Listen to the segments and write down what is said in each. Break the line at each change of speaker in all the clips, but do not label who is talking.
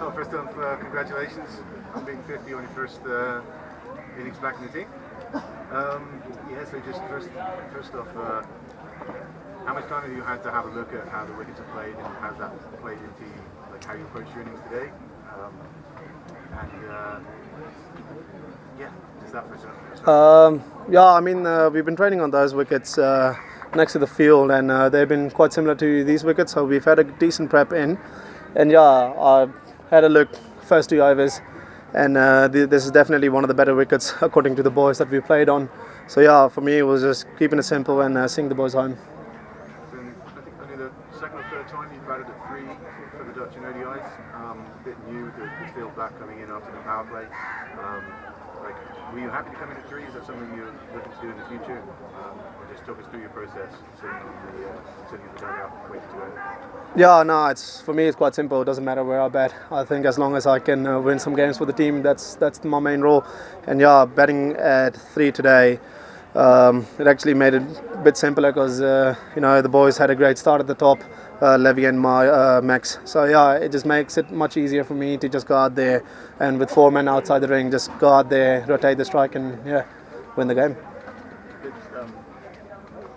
Oh, first off, congratulations on being 50 on your first innings back in the team. So just first off, how much time have you had to have a look at how the wickets are played and how that played into like how you approach your innings today? And yeah, just that first off.
We've been training on those wickets next to the field, and they've been quite similar to these wickets. So we've had a decent prep in, and I had a look first 2 overs, and this is definitely one of the better wickets according to the boys that we played on. So yeah, for me it was just keeping it simple and seeing the boys home.
Then I think only the second or third time you batted at 3 for the Dutch in ODIs. A bit new, the field back coming in after the power play. Were you happy to come in at 3? Is that something you're looking to do in the future? Or just talk us through your process, sitting in the dugout, waiting to go?
Yeah, no, for me it's quite simple. It doesn't matter where I bat. I think as long as I can win some games for the team, that's my main role. And yeah, batting at 3 today, it actually made it a bit simpler because the boys had a great start at the top, Levy and Max. So yeah, it just makes it much easier for me to just go out there and with 4 men outside the ring, just go out there, rotate the strike, and win the game.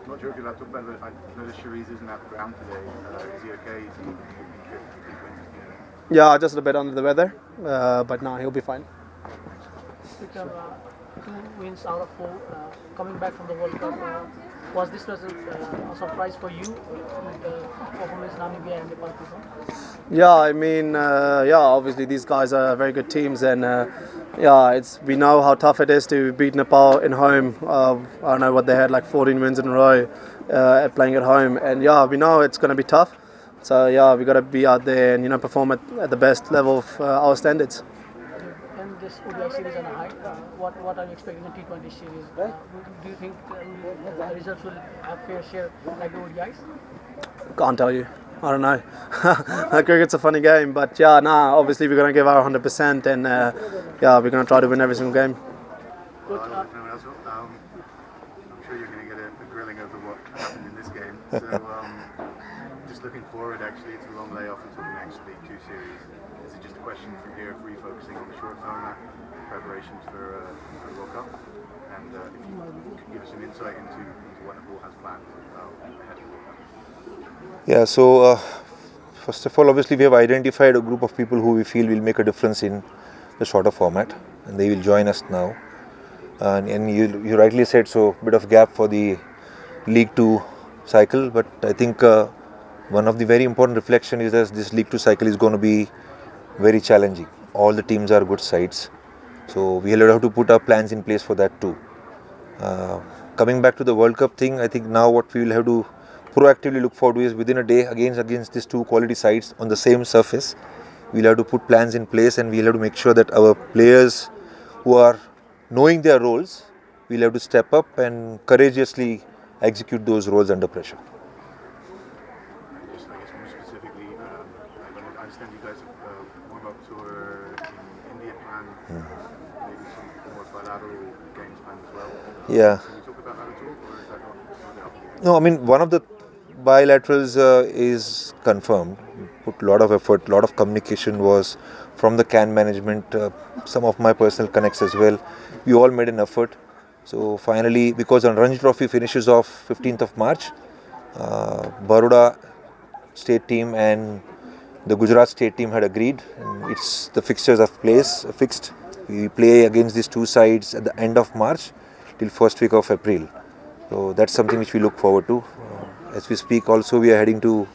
I'm not sure if you're allowed to talk about it, but I noticed Shariz isn't at the ground today. Is he okay? Is he fit?
Yeah, just a bit under the weather, but no, he'll be fine.
With 2 wins out of 4, coming back from the World Cup, was this result a surprise for you with the performance Namibia and Nepal?
Yeah, obviously these guys are very good teams, and we know how tough it is to beat Nepal in home. I don't know what they had, like 14 wins in a row playing at home, and we know it's going to be tough. So we got to be out there and perform at the best level of our standards.
And this ODI series on a high, what are you expecting in T20 series? Do you think the results will have fair share like the ODIs?
Can't tell you. I don't know. Cricket's a funny game, but obviously we're going to give our 100%, and we're going to try to win every single game.
Good. I'm sure you're going to get a grilling over what happened in this game. So just looking forward, actually, it's a long layoff until the next League 2 series. Is it just a question from here of refocusing on the short format preparations for the World Cup? And if you could give us some insight into what Nepal has planned ahead of the World Cup.
Yeah, so first of all, obviously we have identified a group of people who we feel will make a difference in the shorter format, and they will join us now. And you rightly said, so a bit of gap for the League 2 cycle, but I think one of the very important reflection is that this League 2 cycle is going to be very challenging. All the teams are good sides, so we will have to put our plans in place for that too. Coming back to the World Cup thing, I think now what we will have to proactively look forward to is within a day against these 2 quality sides on the same surface, we'll have to put plans in place, and we'll have to make sure that our players who are knowing their roles, we'll have to step up and courageously execute those roles under pressure.
Just, I guess more specifically, I understand you guys have warm-up tour in India planned, maybe some more bilateral games planned as well.
Yeah.
Can you talk about that at all, or is that not out?
No, I mean, one of the bilaterals is confirmed. We put a lot of effort, a lot of communication was from the CAN management, some of my personal connects as well. We all made an effort. So finally, because the Ranji Trophy finishes off 15th of March, Baroda state team and the Gujarat state team had agreed, and it's the fixtures are fixed. We play against these 2 sides at the end of March till first week of April. So that's something which we look forward to. As we speak, also we are heading to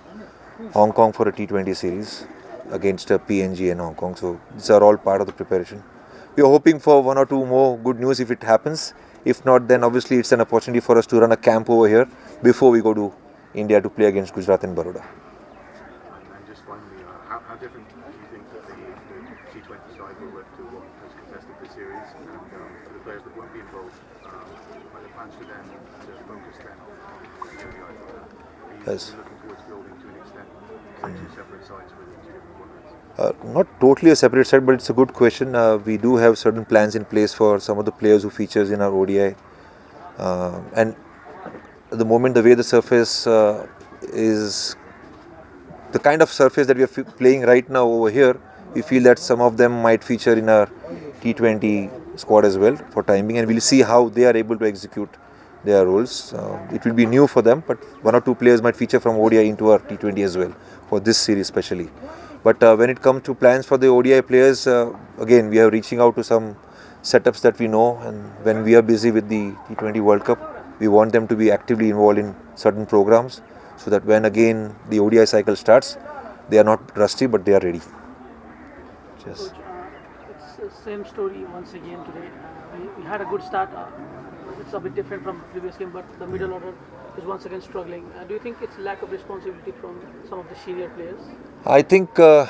Hong Kong for a T20 series against PNG and Hong Kong. So these are all part of the preparation. We are hoping for 1 or 2 more good news if it happens. If not, then obviously it's an opportunity for us to run a camp over here before we go to India to play against Gujarat and Baroda.
And just finally, how different do you think that the T20 side will look to what has contested the series? And for the players that won't be involved, are the plans for them to focus then on the ODI format? Are you looking towards building to an extent 2 separate sides with 2 different formats?
Not totally a separate side, but it's a good question. We do have certain plans in place for some of the players who features in our ODI. And at the moment, the way the surface is, the kind of surface that we are playing right now over here We feel that some of them might feature in our T20 squad as well for time being, and we'll see how they are able to execute their roles. It will be new for them, but one or two players might feature from ODI into our T20 as well for this series especially. But when it comes to plans for the ODI players, again, we are reaching out to some setups that we know, and when we are busy with the T20 World Cup, we want them to be actively involved in certain programs so that when again the ODI cycle starts, they are not rusty but they are ready. Cheers.
Coach, it's the same story once again today. We had a good start. It's a bit different from the previous game, but the middle order is once again struggling. Do you think it's lack of responsibility from some of the senior players?
I think I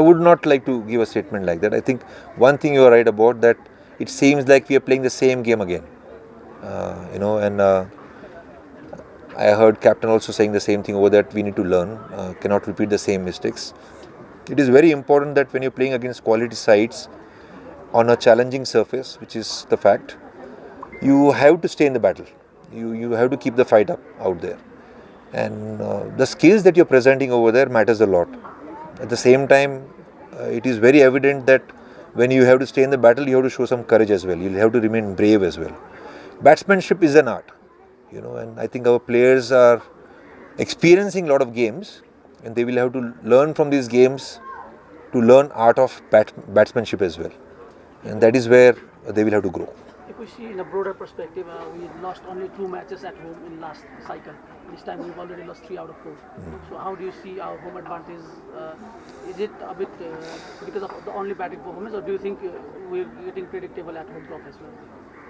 would not like to give a statement like that. I think one thing you are right about, that it seems like we are playing the same game again. And I heard captain also saying the same thing over that we need to learn, cannot repeat the same mistakes. It is very important that when you're playing against quality sides on a challenging surface, which is the fact, you have to stay in the battle. You have to keep the fight up out there. And the skills that you're presenting over there matters a lot. At the same time, it is very evident that when you have to stay in the battle, you have to show some courage as well. You'll have to remain brave as well. Batsmanship is an art, and I think our players are experiencing a lot of games, and they will have to learn from these games to learn art of batsmanship as well. And that is where they will have to grow.
If we see in a broader perspective, we lost only 2 matches at home in last cycle. This time we've already lost 3 out of 4. So how do you see our home advantage? Is it a bit because of the only batting performance, or do you think we're getting predictable at home crop as well?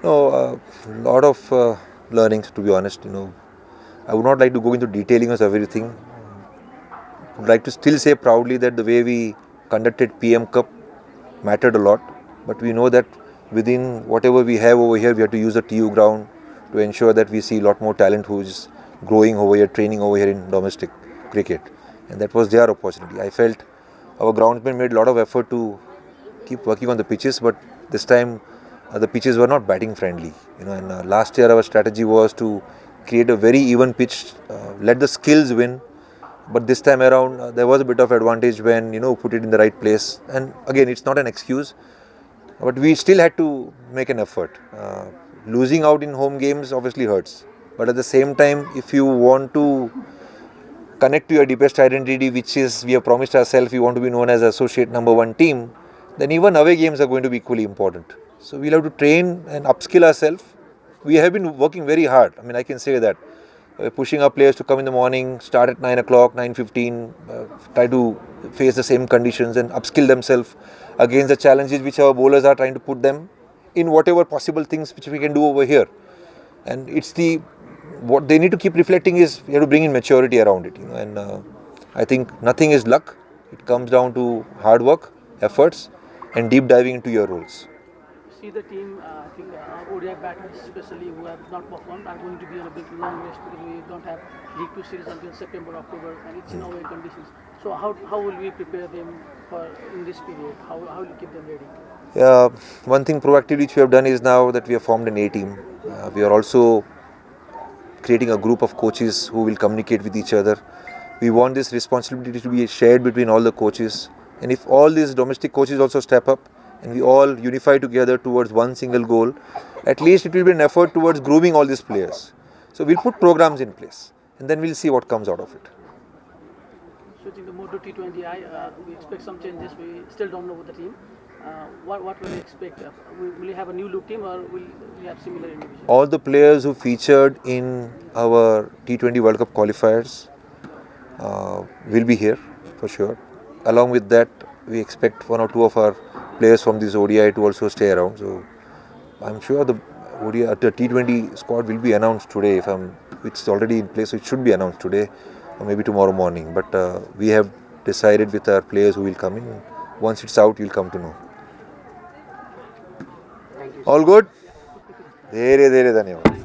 No, a lot of learnings, to be honest. I would not like to go into detailing of everything. I would like to still say proudly that the way we conducted PM Cup mattered a lot. But we know that within whatever we have over here, we have to use the TU ground to ensure that we see a lot more talent who is growing over here, training over here in domestic cricket. And that was their opportunity. I felt our groundsmen made a lot of effort to keep working on the pitches, but this time the pitches were not batting friendly. And last year our strategy was to create a very even pitch, let the skills win. But this time around there was a bit of advantage when put it in the right place. And again, it's not an excuse, but we still had to make an effort. Losing out in home games obviously hurts, but at the same time, if you want to connect to your deepest identity, which is we have promised ourselves we want to be known as associate number 1 team, then even away games are going to be equally important. So we'll have to train and upskill ourselves. We have been working very hard. I can say that. Pushing our players to come in the morning, start at 9 o'clock, 9:15, try to face the same conditions and upskill themselves against the challenges which our bowlers are trying to put them in, whatever possible things which we can do over here. And what they need to keep reflecting is we have to bring in maturity around it. And I think nothing is luck. It comes down to hard work, efforts, and deep diving into your roles.
See the team, I think our ODI batters especially who have not performed are going to be on a big long rest because we don't have League 2 series until September, October, and it's in away conditions. So how will we prepare them for in this period? How will we keep them ready?
One thing proactively which we have done is now that we have formed an A team. We are also creating a group of coaches who will communicate with each other. We want this responsibility to be shared between all the coaches. And if all these domestic coaches also step up, and we all unify together towards one single goal, at least it will be an effort towards grooming all these players. So we'll put programs in place, and then we'll see what comes out of it.
Switching to more to T20I, we expect some changes. We still don't know with the team. What will we expect? Will you have a new look team, or will we have similar individuals?
All the players who featured in our T20 World Cup qualifiers will be here for sure. Along with that, we expect 1 or 2 of our players from this ODI to also stay around. So I'm sure the T20 squad will be announced today. It's already in place, so it should be announced today or maybe tomorrow morning. But we have decided with our players who will come in. Once it's out, you'll come to know. All good? Dhere dhere dhanyawad.